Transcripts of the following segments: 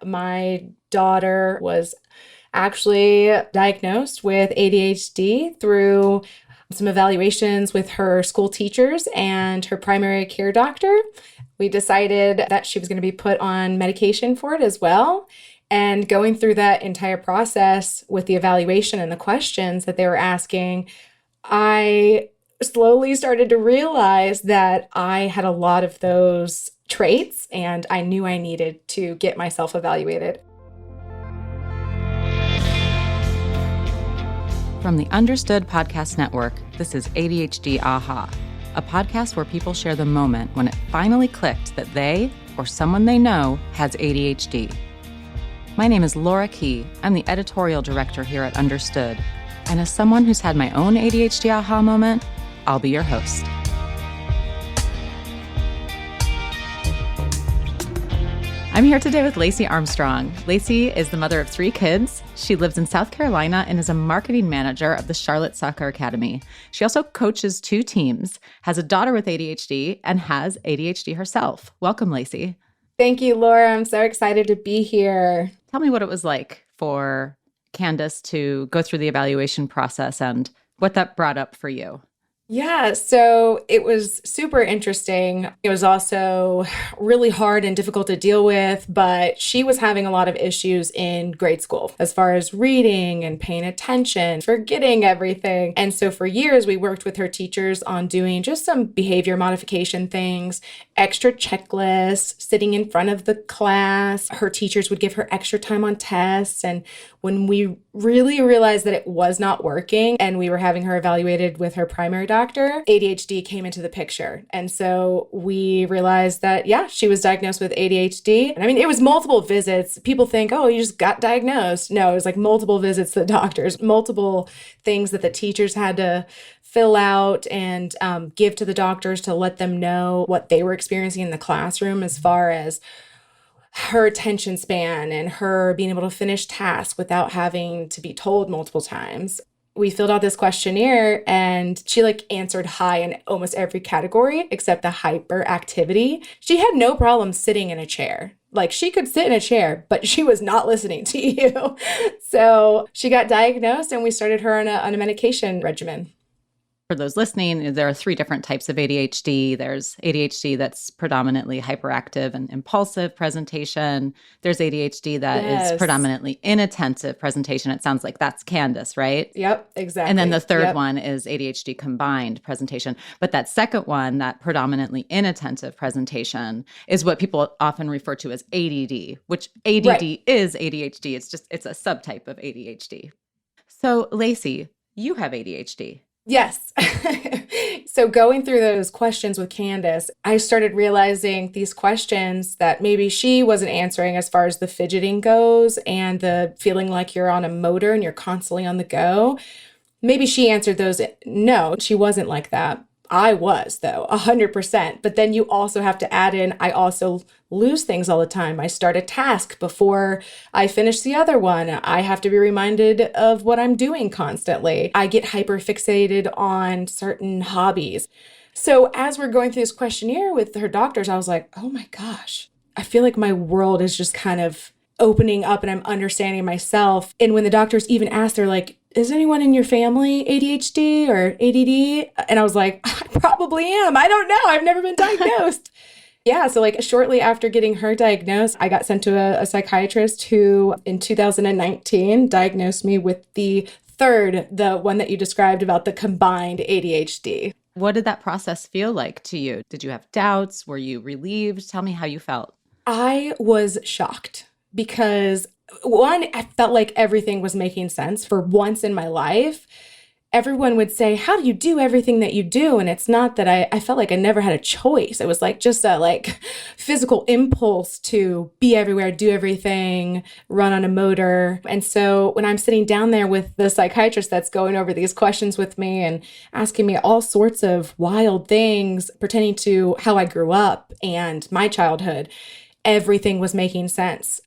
My daughter was actually diagnosed with ADHD through some evaluations with her school teachers and her primary care doctor. We decided that she was going to be put on medication for it as well. And going through that entire process with the evaluation and the questions that they were asking, I slowly started to realize that I had a lot of those traits, and I knew I needed to get myself evaluated. From the Understood Podcast Network, this is ADHD Aha, a podcast where people share the moment when it finally clicked that they or someone they know has ADHD. My name is Laura Key. I'm the editorial director here at Understood. And as someone who's had my own ADHD aha moment, I'll be your host. I'm here today with Lacey Armstrong. Lacey is the mother of 3 kids. She lives in South Carolina and is a marketing manager of the Charlotte Soccer Academy. She also coaches 2 teams, has a daughter with ADHD, and has ADHD herself. Welcome, Lacey. Thank you, Laura. I'm so excited to be here. Tell me what it was like for Candace to go through the evaluation process and what that brought up for you. Yeah, so it was super interesting. It was also really hard and difficult to deal with, but she was having a lot of issues in grade school as far as reading and paying attention, forgetting everything. And so for years, we worked with her teachers on doing just some behavior modification things, extra checklists, sitting in front of the class. Her teachers would give her extra time on tests. And when we really realized that it was not working and we were having her evaluated with her primary doctor, ADHD came into the picture. And so we realized that, yeah, she was diagnosed with ADHD. And I mean, it was multiple visits. People think, oh, you just got diagnosed. No, it was like multiple visits to the doctors, multiple things that the teachers had to fill out and give to the doctors to let them know what they were experiencing in the classroom as far as her attention span and her being able to finish tasks without having to be told multiple times. We filled out this questionnaire and she answered high in almost every category except the hyperactivity. She had no problem sitting in a chair. She could sit in a chair, but she was not listening to you. So she got diagnosed and we started her on a medication regimen. For those listening, there are 3 different types of ADHD. There's ADHD that's predominantly hyperactive and impulsive presentation. There's ADHD that is predominantly inattentive presentation. It sounds like that's Candace, right? Yep, exactly. And then the third one is ADHD combined presentation. But that second one, that predominantly inattentive presentation, is what people often refer to as ADD, which ADD is ADHD. It's a subtype of ADHD. So Lacey, you have ADHD. Yes. So going through those questions with Candace, I started realizing these questions that maybe she wasn't answering as far as the fidgeting goes and the feeling like you're on a motor and you're constantly on the go. Maybe she answered those. No, she wasn't like that. I was, though, 100%. But then you also have to add in, I also lose things all the time. I start a task before I finish the other one. I have to be reminded of what I'm doing constantly. I get hyper fixated on certain hobbies. So as we're going through this questionnaire with her doctors, I was like, oh my gosh, I feel like my world is just kind of opening up and I'm understanding myself. And when the doctors even asked, they're like, is anyone in your family ADHD or ADD? And I was like, I probably am. I don't know. I've never been diagnosed. Yeah. So shortly after getting her diagnosed, I got sent to a psychiatrist who in 2019 diagnosed me with the one that you described about the combined ADHD. What did that process feel like to you? Did you have doubts? Were you relieved? Tell me how you felt. I was shocked because one, I felt like everything was making sense for once in my life. Everyone would say, how do you do everything that you do? And it's not that I felt like I never had a choice. It was just a physical impulse to be everywhere, do everything, run on a motor. And so when I'm sitting down there with the psychiatrist that's going over these questions with me and asking me all sorts of wild things pertaining to how I grew up and my childhood, everything was making sense.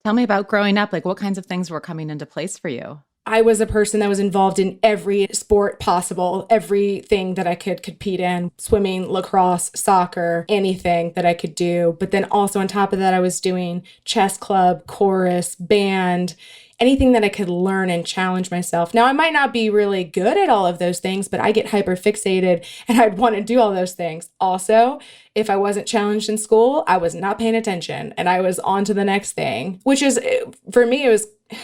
Tell me about growing up. What kinds of things were coming into place for you? I was a person that was involved in every sport possible, everything that I could compete in, swimming, lacrosse, soccer, anything that I could do. But then also on top of that, I was doing chess club, chorus, band, anything that I could learn and challenge myself. Now, I might not be really good at all of those things, but I get hyper fixated and I'd want to do all those things. Also, if I wasn't challenged in school, I was not paying attention and I was on to the next thing, which is, for me,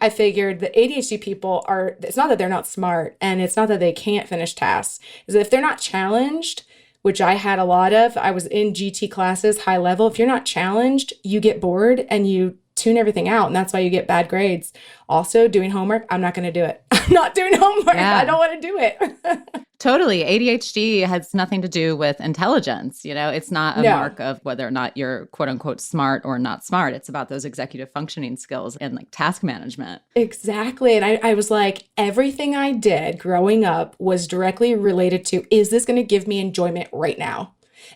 I figured that ADHD people it's not that they're not smart and it's not that they can't finish tasks. Is that if they're not challenged, which I had a lot of, I was in GT classes, high level. If you're not challenged, you get bored and you tune everything out. And that's why you get bad grades. Also, doing homework, I'm not going to do it. I'm not doing homework. Yeah. I don't want to do it. Totally. ADHD has nothing to do with intelligence. It's not a mark of whether or not you're quote unquote smart or not smart. It's about those executive functioning skills and like task management. Exactly. And I was like, everything I did growing up was directly related to, is this going to give me enjoyment right now?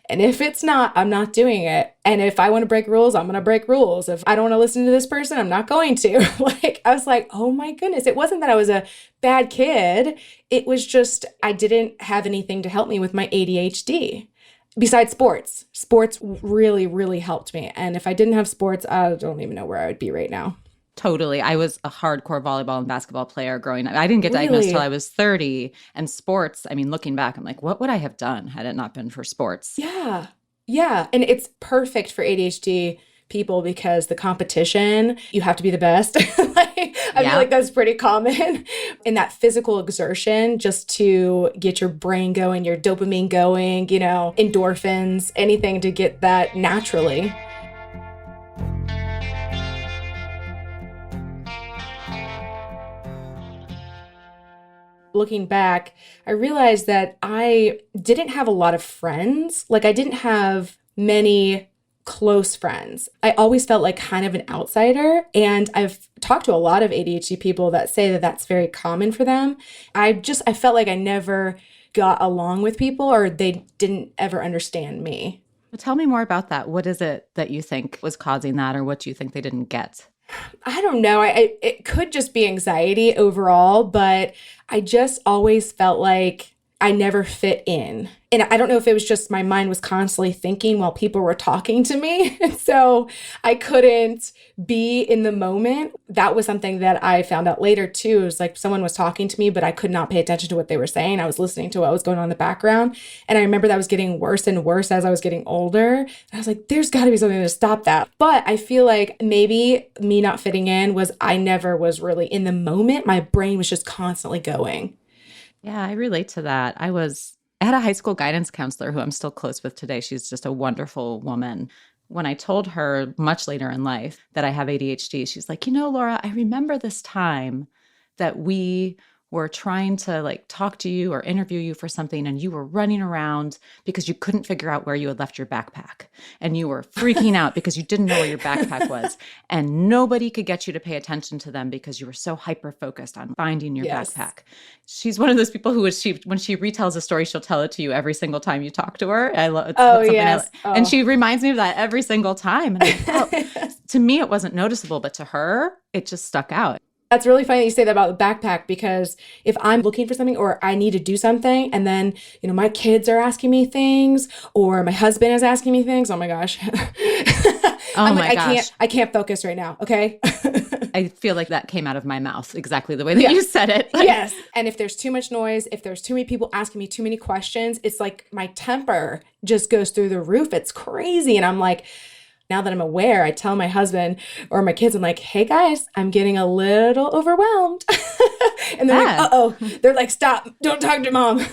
And if it's not, I'm not doing it. And if I want to break rules, I'm going to break rules. If I don't want to listen to this person, I'm not going to. I was like, oh my goodness. It wasn't that I was a bad kid. It was just, I didn't have anything to help me with my ADHD. Besides sports. Sports really, really helped me. And if I didn't have sports, I don't even know where I would be right now. Totally. I was a hardcore volleyball and basketball player growing up. I didn't get diagnosed till I was 30. And sports, I mean, looking back, I'm like, what would I have done had it not been for sports? Yeah. Yeah. And it's perfect for ADHD people because the competition, you have to be the best. I feel like that's pretty common. And that physical exertion just to get your brain going, your dopamine going, endorphins, anything to get that naturally. Looking back, I realized that I didn't have a lot of friends. I didn't have many close friends. I always felt like kind of an outsider. And I've talked to a lot of ADHD people that say that that's very common for them. I felt like I never got along with people or they didn't ever understand me. Well, tell me more about that. What is it that you think was causing that, or what do you think they didn't get? I don't know. It could just be anxiety overall, but I just always felt like I never fit in. And I don't know if it was just my mind was constantly thinking while people were talking to me. So I couldn't be in the moment. That was something that I found out later too. It was like someone was talking to me, but I could not pay attention to what they were saying. I was listening to what was going on in the background. And I remember that was getting worse and worse as I was getting older. And I was like, there's got to be something to stop that. But I feel like maybe me not fitting in was I never was really in the moment. My brain was just constantly going. Yeah, I relate to that. I had a high school guidance counselor who I'm still close with today. She's just a wonderful woman. When I told her much later in life that I have ADHD, she's like, Laura, I remember this time that we were trying to talk to you or interview you for something, and you were running around because you couldn't figure out where you had left your backpack, and you were freaking out because you didn't know where your backpack was, and nobody could get you to pay attention to them because you were so hyper focused on finding your backpack. She's one of those people who when she retells a story, she'll tell it to you every single time you talk to her. I love. And she reminds me of that every single time. And to me, it wasn't noticeable, but to her, it just stuck out. That's really funny that you say that about the backpack, because if I'm looking for something or I need to do something and then, my kids are asking me things or my husband is asking me things, oh my gosh. I can't focus right now. Okay. I feel like that came out of my mouth exactly the way that you said it. Yes. And if there's too much noise, if there's too many people asking me too many questions, it's like my temper just goes through the roof. It's crazy. And I'm like, now that I'm aware, I tell my husband or my kids, I'm like, hey guys, I'm getting a little overwhelmed. And they're like, uh-oh. They're like, stop, don't talk to mom.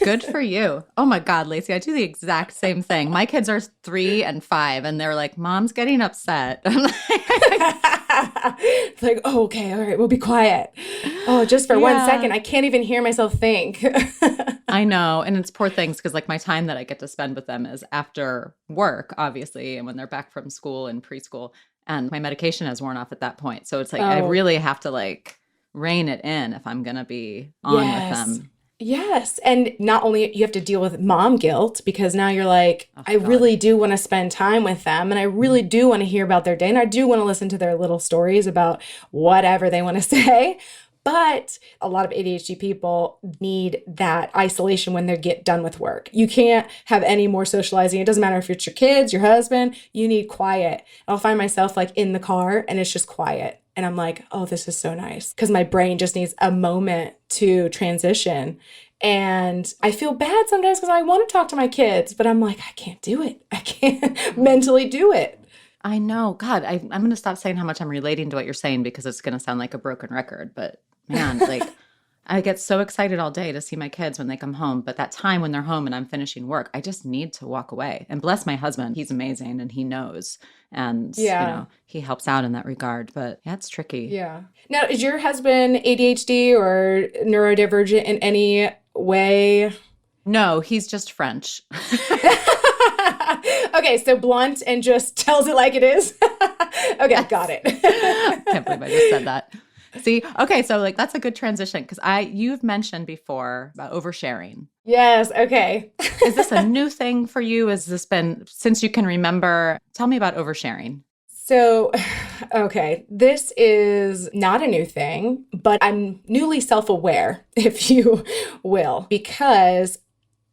Good for you. Oh my God, Lacey, I do the exact same thing. My kids are 3 and 5 and they're like, mom's getting upset. I'm it's like, oh, okay, all right, we'll be quiet. Oh, just for 1 second, I can't even hear myself think. I know. And it's poor things because my time that I get to spend with them is after work, obviously, and when they're back from school and preschool, and my medication has worn off at that point. So it's I really have to rein it in if I'm going to be on with them. Yes. And not only you have to deal with mom guilt, because now you're like, I really do want to spend time with them. And I really do want to hear about their day. And I do want to listen to their little stories about whatever they want to say. But a lot of ADHD people need that isolation when they get done with work. You can't have any more socializing. It doesn't matter if it's your kids, your husband, you need quiet. I'll find myself like in the car and it's just quiet. And I'm like, oh, this is so nice. Because my brain just needs a moment to transition. And I feel bad sometimes because I want to talk to my kids, but I'm like, I can't do it. I can't mentally do it. I know. God, I'm going to stop saying how much I'm relating to what you're saying because it's going to sound like a broken record. But man, like I get so excited all day to see my kids when they come home. But that time when they're home and I'm finishing work, I just need to walk away. And bless my husband. He's amazing and he knows. And, he helps out in that regard. But yeah, it's tricky. Yeah. Now, is your husband ADHD or neurodivergent in any way? No, he's just French. Okay, so blunt and just tells it like it is. Okay, yes. Got it. Can't believe I just said that. See, okay, so like that's a good transition because you've mentioned before about oversharing. Yes, okay. Is this a new thing for you? Has this been since you can remember? Tell me about oversharing. So, okay, this is not a new thing, but I'm newly self-aware, if you will, because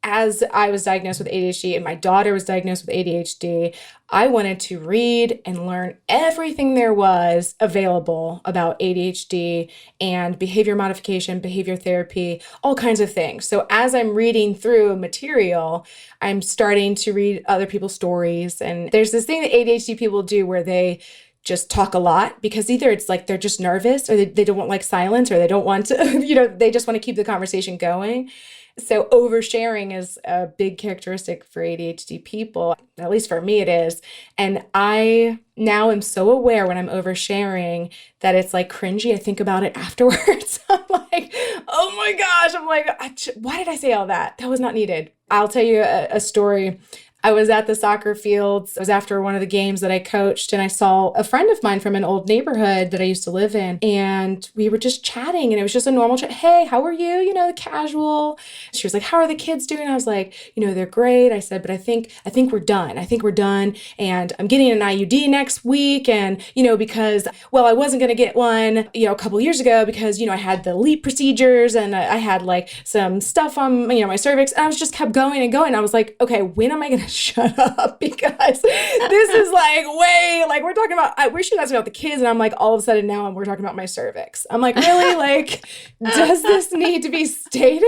as I was diagnosed with ADHD and my daughter was diagnosed with ADHD, I wanted to read and learn everything there was available about ADHD and behavior modification, behavior therapy, all kinds of things. So as I'm reading through material, I'm starting to read other people's stories. And there's this thing that ADHD people do where they just talk a lot because either it's like they're just nervous or they don't want like silence or they don't want to, they just want to keep the conversation going. So oversharing is a big characteristic for ADHD people, at least for me it is. And I now am so aware when I'm oversharing that it's like cringy. I think about it afterwards. I'm like, oh my gosh. I'm like, why did I say all that? That was not needed. I'll tell you a story. I was at the soccer fields. It was after one of the games that I coached, and I saw a friend of mine from an old neighborhood that I used to live in, and we were just chatting, and it was just a normal chat. Hey, how are you? The casual. She was like, how are the kids doing? I was like, they're great. I said, but I think we're done. I think we're done, and I'm getting an IUD next week, and because I wasn't gonna get one, a couple years ago because I had the LEAP procedures, and I had like some stuff on my cervix, and I was just kept going and going. I was like, okay, when am I gonna shut up because this is like way like we're talking about we're asking about the kids and I'm like all of a sudden now we're talking about my cervix. I'm like, really? Like, does this need to be stated?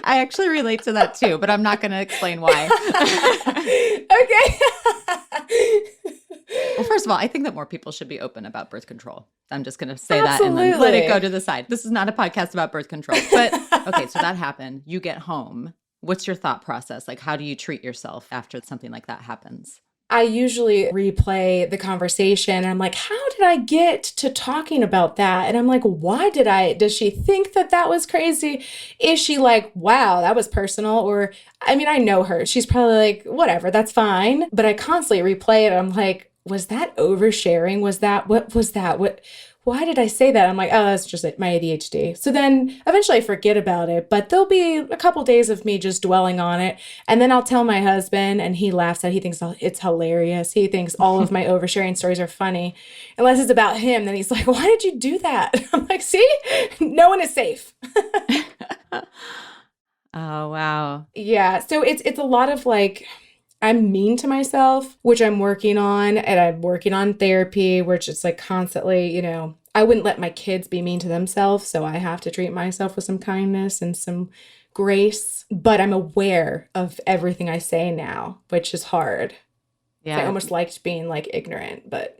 I actually relate to that too, but I'm not going to explain why. Okay. Well, first of all, I think that more people should be open about birth control. I'm just going to say Absolutely. that and then let it go to the side. This is not a podcast about birth control. But okay, so that happened. You get home. What's your thought process? Like, how do you treat yourself after something like that happens? I usually replay the conversation. I'm like, how did I get to talking about that? And I'm like, does she think that was crazy? Is she like, wow, that was personal? Or, I know her. She's probably like, whatever, that's fine. But I constantly replay it. I'm like, was that oversharing? What was that? Why did I say that? I'm like, oh, that's just my ADHD. So then eventually I forget about it, but there'll be a couple days of me just dwelling on it. And then I'll tell my husband and he laughs at it. He thinks it's hilarious. He thinks all of my oversharing stories are funny. Unless it's about him, then he's like, why did you do that? I'm like, see, no one is safe. Oh, wow. Yeah. So it's a lot of like, I'm mean to myself, which I'm working on, and I'm working on therapy, which is like constantly, I wouldn't let my kids be mean to themselves. So I have to treat myself with some kindness and some grace, but I'm aware of everything I say now, which is hard. Yeah. I almost liked being like ignorant, but.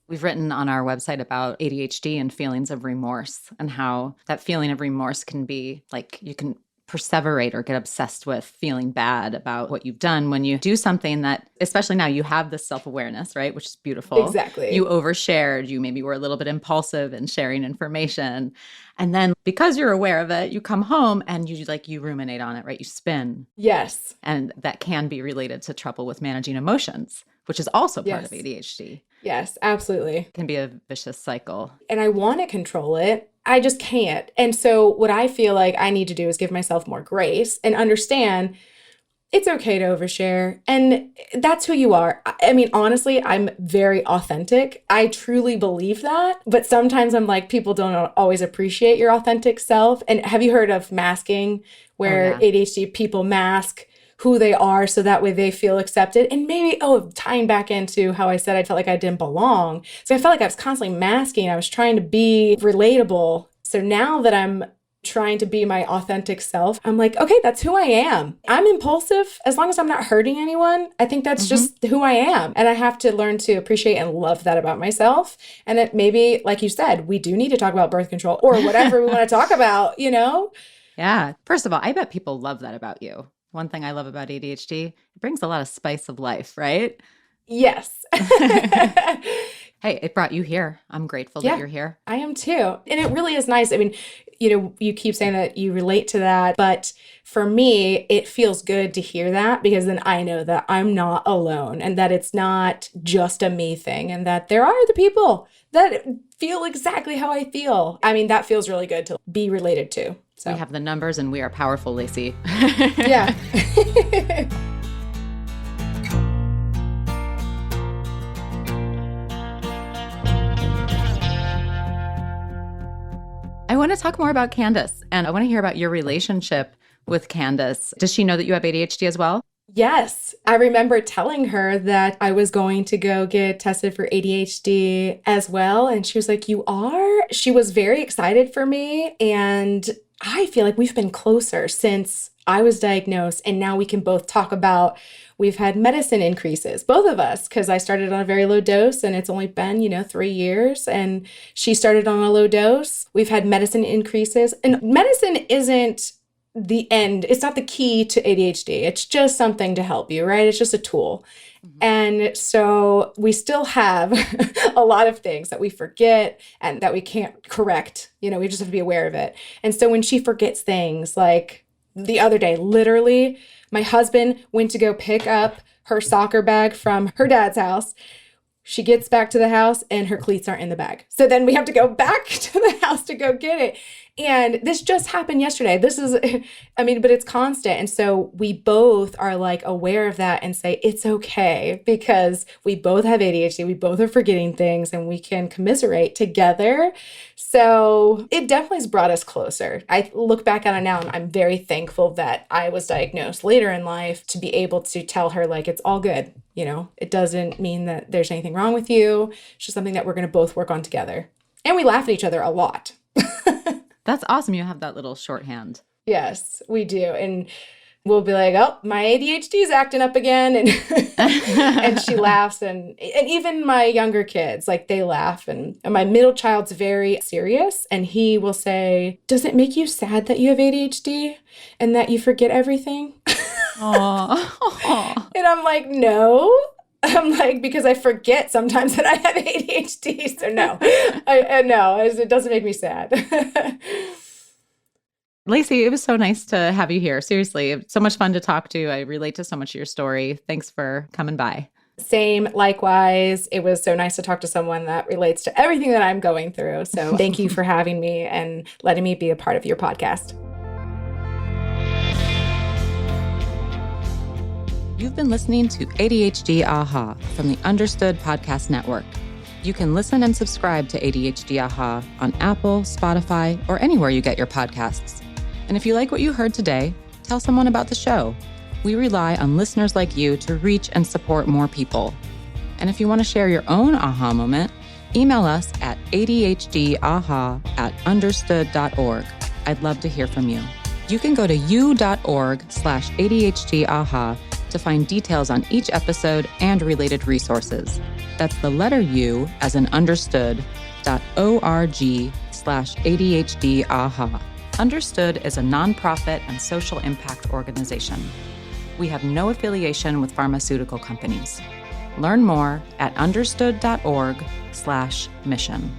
We've written on our website about ADHD and feelings of remorse and how that feeling of remorse can be like you can perseverate or get obsessed with feeling bad about what you've done when you do something that, especially now, you have this self-awareness, right? Which is beautiful. Exactly. You overshared, you maybe were a little bit impulsive in sharing information. And then because you're aware of it, you come home and you ruminate on it, right? You spin. Yes. And that can be related to trouble with managing emotions, which is also part of ADHD. Yes, absolutely. It can be a vicious cycle. And I want to control it. I just can't. And so what I feel like I need to do is give myself more grace and understand It's okay to overshare. And that's who you are. I mean, honestly, I'm very authentic. I truly believe that. But sometimes I'm like, people don't always appreciate your authentic self. And have you heard of masking, where ADHD people mask who they are so that way they feel accepted? And maybe, tying back into how I said I felt like I didn't belong. So I felt like I was constantly masking. I was trying to be relatable. So now that I'm trying to be my authentic self, I'm like, okay, that's who I am. I'm impulsive. As long as I'm not hurting anyone, I think that's just who I am. And I have to learn to appreciate and love that about myself. And that maybe, like you said, we do need to talk about birth control or whatever we want to talk about, Yeah. First of all, I bet people love that about you. One thing I love about ADHD, it brings a lot of spice of life, right? Yes. Hey, it brought you here. I'm grateful that you're here. I am too. And it really is nice. I mean, you keep saying that you relate to that, but for me, it feels good to hear that, because then I know that I'm not alone and that it's not just a me thing, and that there are other people that feel exactly how I feel. I mean, that feels really good to be related to. So we have the numbers and we are powerful, Lacey. Yeah. I want to talk more about Candace, and I want to hear about your relationship with Candace. Does she know that you have ADHD as well? Yes. I remember telling her that I was going to go get tested for ADHD as well. And she was like, "You are?" She was very excited for me. And I feel like we've been closer since I was diagnosed. And now we can both talk about, we've had medicine increases, both of us, because I started on a very low dose and it's only been, 3 years. And she started on a low dose. We've had medicine increases. And medicine isn't the end. It's not the key to ADHD. It's just something to help you, right? It's just a tool. And so we still have a lot of things that we forget and that we can't correct. We just have to be aware of it. And so when she forgets things, like the other day, literally, my husband went to go pick up her soccer bag from her dad's house. She gets back to the house and her cleats aren't in the bag. So then we have to go back to the house to go get it. And this just happened yesterday. But it's constant. And so we both are like aware of that and say, it's okay, because we both have ADHD. We both are forgetting things and we can commiserate together. So it definitely has brought us closer. I look back on it now and I'm very thankful that I was diagnosed later in life to be able to tell her, like, it's all good. It doesn't mean that there's anything wrong with you. It's just something that we're going to both work on together. And we laugh at each other a lot. That's awesome. You have that little shorthand. Yes, we do. And we'll be like, oh, my ADHD is acting up again. And and she laughs. And even my younger kids, like, they laugh. And my middle child's very serious. And he will say, does it make you sad that you have ADHD and that you forget everything? Aww. And I'm like, no. I'm like, because I forget sometimes that I have ADHD. So no, no, it doesn't make me sad. Lacey, it was so nice to have you here. Seriously, it's so much fun to talk to. I relate to so much of your story. Thanks for coming by. Same, likewise. It was so nice to talk to someone that relates to everything that I'm going through. So thank you for having me and letting me be a part of your podcast. You've been listening to ADHD Aha from the Understood Podcast Network. You can listen and subscribe to ADHD Aha on Apple, Spotify, or anywhere you get your podcasts. And if you like what you heard today, tell someone about the show. We rely on listeners like you to reach and support more people. And if you want to share your own aha moment, email us at adhdaha@understood.org. I'd love to hear from you. You can go to u.org/ADHD-AHA to find details on each episode and related resources. That's the letter U as in understood.org/ADHD-AHA. Understood is a nonprofit and social impact organization. We have no affiliation with pharmaceutical companies. Learn more at understood.org/mission.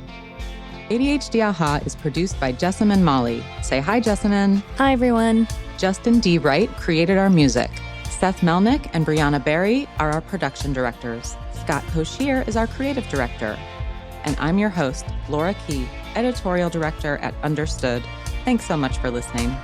ADHD Aha is produced by Jessamine Molly. Say hi, Jessamine. Hi, everyone. Justin D. Wright created our music. Seth Melnick and Brianna Berry are our production directors. Scott Koshier is our creative director. And I'm your host, Laura Key, editorial director at Understood. Thanks so much for listening.